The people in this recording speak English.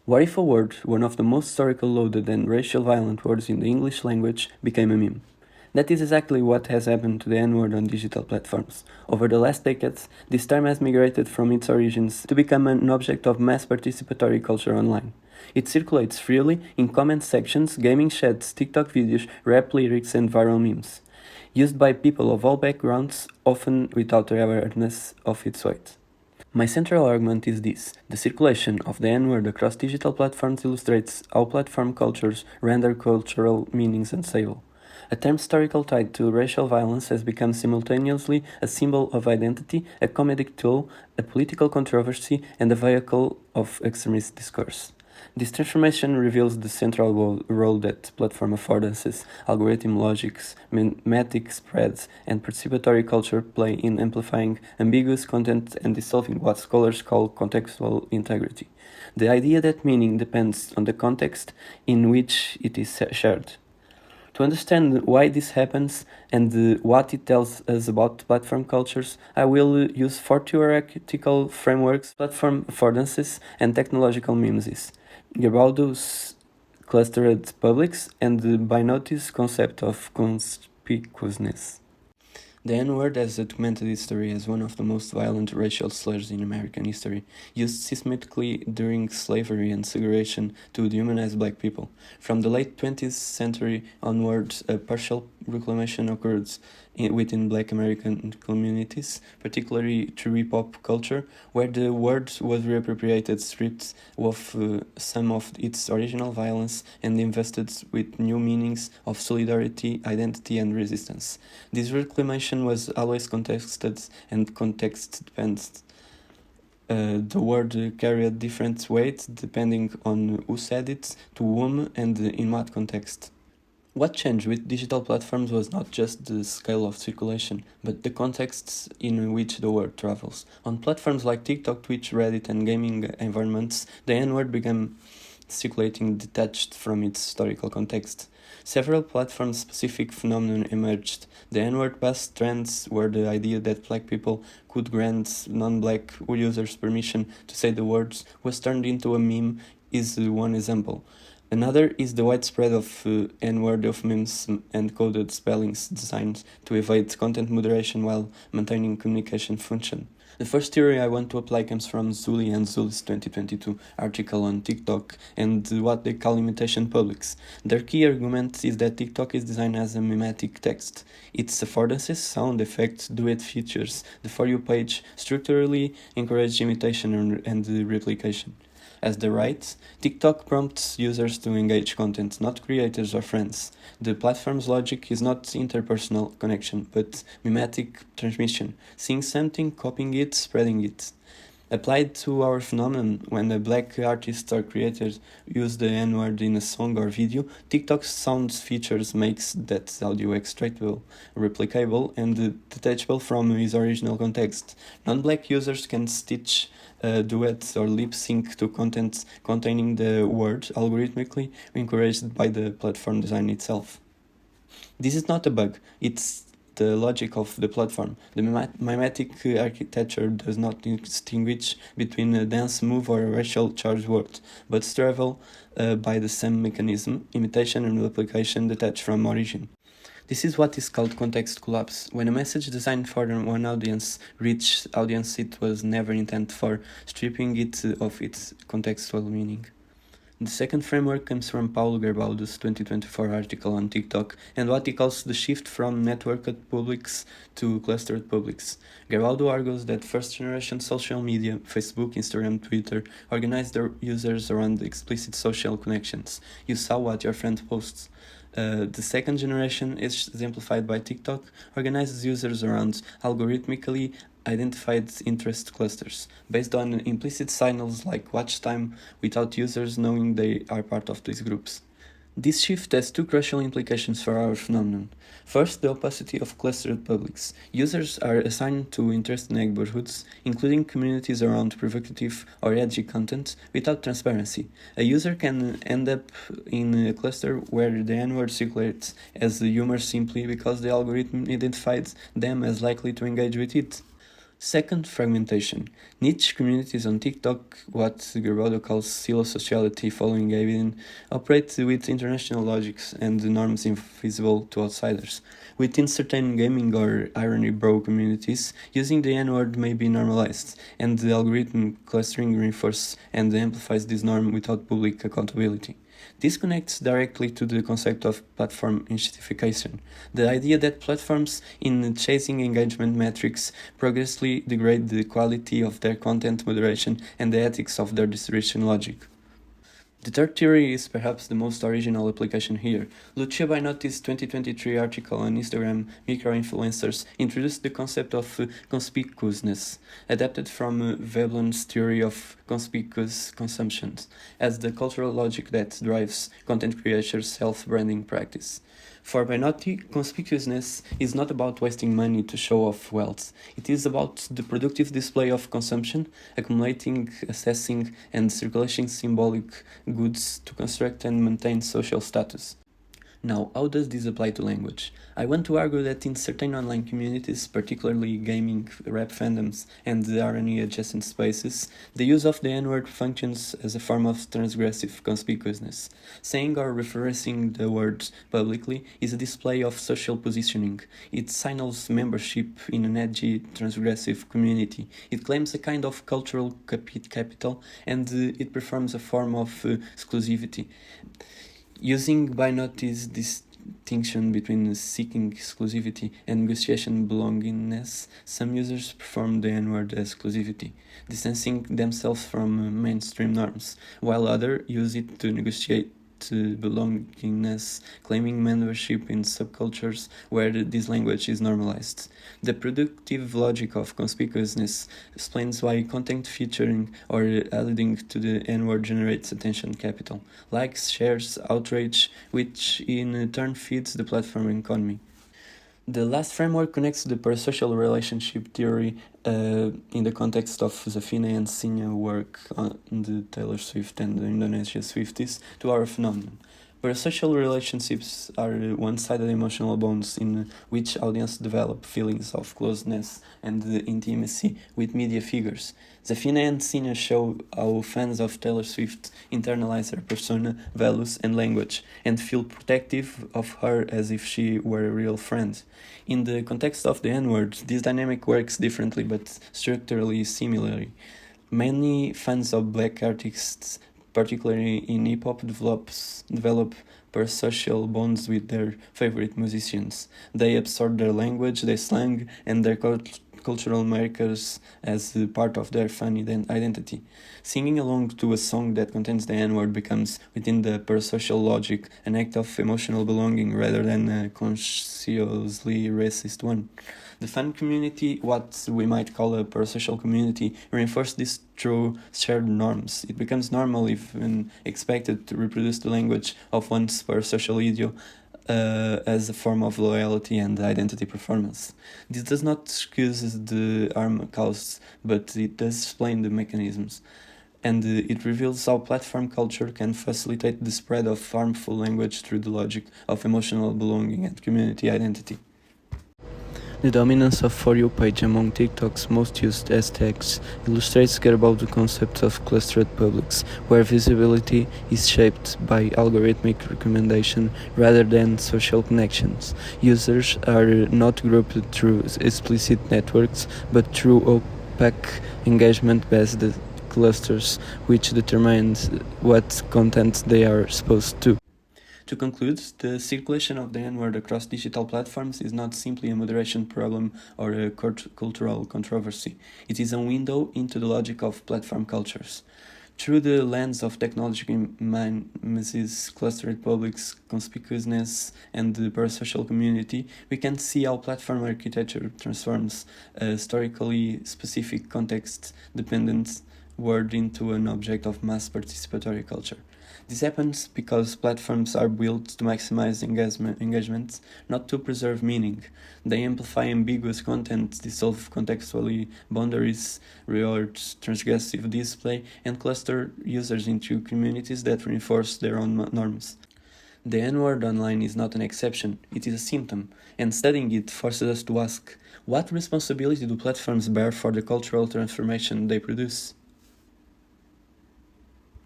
What if a word, one of the most historical loaded and racial violent words in the English language, became a meme? That is exactly what has happened to the N-word on digital platforms. Over the last decades, this term has migrated from its origins to become an object of mass participatory culture online. It circulates freely in comment sections, gaming chats, TikTok videos, rap lyrics, and viral memes, used by people of all backgrounds, often without awareness of its weight. My central argument is this: the circulation of the N-word across digital platforms illustrates how platform cultures render cultural meanings unstable. A term historical tied to racial violence has become simultaneously a symbol of identity, a comedic tool, a political controversy, and a vehicle of extremist discourse. This transformation reveals the central role that platform affordances, algorithm logics, mimetic spreads, and participatory culture play in amplifying ambiguous content and dissolving what scholars call contextual integrity. The idea that meaning depends on the context in which it is shared. To understand why this happens and what it tells us about platform cultures, I will use four theoretical frameworks: platform affordances and technological mimesis, Gerbaudo's clustered publics, and the Binotis concept of conspicuousness. The N-word has documented history as one of the most violent racial slurs in American history, used systematically during slavery and segregation to dehumanize black people. From the late 20th century onwards, a partial reclamation occurred within black American communities, particularly through hip-hop culture, where the word was reappropriated, stripped of some of its original violence, and invested with new meanings of solidarity, identity, and resistance. This reclamation was always contested and context-dependent. The word carried different weight depending on who said it, to whom, and in what context. What changed with digital platforms was not just the scale of circulation, but the contexts in which the word travels. On platforms like TikTok, Twitch, Reddit, and gaming environments, the N-word began circulating detached from its historical context. Several platform-specific phenomena emerged. The N-word past trends were the idea that black people could grant non-black users permission to say the words was turned into a meme is one example. Another is the widespread of N-word of memes and coded spellings designed to evade content moderation while maintaining communication function. The first theory I want to apply comes from Zully and Zully's 2022 article on TikTok and what they call imitation publics. Their key argument is that TikTok is designed as a mimetic text. Its affordances, sound effects, duet features, the For You page structurally encourage imitation and replication. As the right, TikTok prompts users to engage content, not creators or friends. The platform's logic is not interpersonal connection, but mimetic transmission, seeing something, copying it, spreading it. Applied to our phenomenon, when a black artist or creator use the N-word in a song or video, TikTok's sound features makes that audio extractable, replicable, and detachable from its original context. Non-black users can stitch duets or lip sync to content containing the word algorithmically encouraged by the platform design itself. This is not a bug, it's the logic of the platform. The mimetic architecture does not distinguish between a dance move or a racial charged word, but travel by the same mechanism, imitation and replication detached from origin. This is what is called context collapse. When a message designed for one audience reaches audience it was never intended for, stripping it of its contextual meaning. The second framework comes from Paulo Gerbaudo's 2024 article on TikTok and what he calls the shift from networked publics to clustered publics. Gerbaudo argues that first-generation social media, Facebook, Instagram, Twitter, organize their users around explicit social connections. You saw what your friend posts. The second generation, is exemplified by TikTok, organizes users around algorithmically identified interest clusters, based on implicit signals like watch time, without users knowing they are part of these groups. This shift has two crucial implications for our phenomenon. First, the opacity of clustered publics. Users are assigned to interest neighborhoods, including communities around provocative or edgy content, without transparency. A user can end up in a cluster where the N-word circulates as humor simply because the algorithm identified them as likely to engage with it. Second, fragmentation. Niche communities on TikTok, what Gerbaudo calls silo-sociality following Gavin, operate with international logics and norms invisible to outsiders. Within certain gaming or irony bro communities, using the N-word may be normalized, and the algorithm clustering reinforces and amplifies this norm without public accountability. This connects directly to the concept of platform institutification, the idea that platforms, in chasing engagement metrics, progressively degrade the quality of their content moderation and the ethics of their distribution logic. The third theory is perhaps the most original application here. Lucia Bainotti's 2023 article on Instagram micro-influencers introduced the concept of conspicuousness, adapted from Veblen's theory of conspicuous consumption, as the cultural logic that drives content creators' self-branding practice. For Bainotti, conspicuousness is not about wasting money to show off wealth. It is about the productive display of consumption, accumulating, assessing, and circulating symbolic goods to construct and maintain social status. Now, how does this apply to language? I want to argue that in certain online communities, particularly gaming, rap fandoms, and the R&E adjacent spaces, the use of the N-word functions as a form of transgressive conspicuousness. Saying or referencing the word publicly is a display of social positioning. It signals membership in an edgy, transgressive community. It claims a kind of cultural capital, and it performs a form of exclusivity. Using Bainotti's distinction between seeking exclusivity and negotiation belongingness, some users perform the N-word as exclusivity, distancing themselves from mainstream norms, while others use it to negotiate belongingness, claiming membership in subcultures where this language is normalized. The productive logic of conspicuousness explains why content featuring or alluding to the N-word generates attention capital, likes, shares, outrage, which in turn feeds the platform economy. The last framework connects the parasocial relationship theory in the context of Zafina and Sinha work on the Taylor Swift and the Indonesia Swifties to our phenomenon. Parasocial relationships are one-sided emotional bonds in which audience develop feelings of closeness and intimacy with media figures. Zafina and Sinha show how fans of Taylor Swift internalize her persona, values, and language, and feel protective of her as if she were a real friend. In the context of the N-word, this dynamic works differently but structurally similarly. Many fans of black artists, particularly in hip-hop, develop parasocial bonds with their favorite musicians. They absorb their language, their slang, and their cultural markers as part of their fan identity. Singing along to a song that contains the N-word becomes, within the parasocial logic, an act of emotional belonging rather than a consciously racist one. The fan community, what we might call a parasocial community, reinforces this through shared norms. It becomes normal, even expected, to reproduce the language of one's parasocial idiom as a form of loyalty and identity performance. This does not excuse the harm caused, but it does explain the mechanisms. And it reveals how platform culture can facilitate the spread of harmful language through the logic of emotional belonging and community identity. The dominance of For You page among TikTok's most used hashtags illustrates about the concept of clustered publics, where visibility is shaped by algorithmic recommendation rather than social connections. Users are not grouped through explicit networks, but through opaque engagement-based clusters, which determines what content they are exposed to. To conclude, the circulation of the N-word across digital platforms is not simply a moderation problem or a cultural controversy. It is a window into the logic of platform cultures. Through the lens of technology mimesis, clustered publics, conspicuousness, and the parasocial community, we can see how platform architecture transforms a historically specific context-dependent word into an object of mass participatory culture. This happens because platforms are built to maximize engagement, not to preserve meaning. They amplify ambiguous content, dissolve contextually boundaries, reward transgressive display, and cluster users into communities that reinforce their own norms. The N-word online is not an exception, it is a symptom, and studying it forces us to ask, what responsibility do platforms bear for the cultural transformation they produce?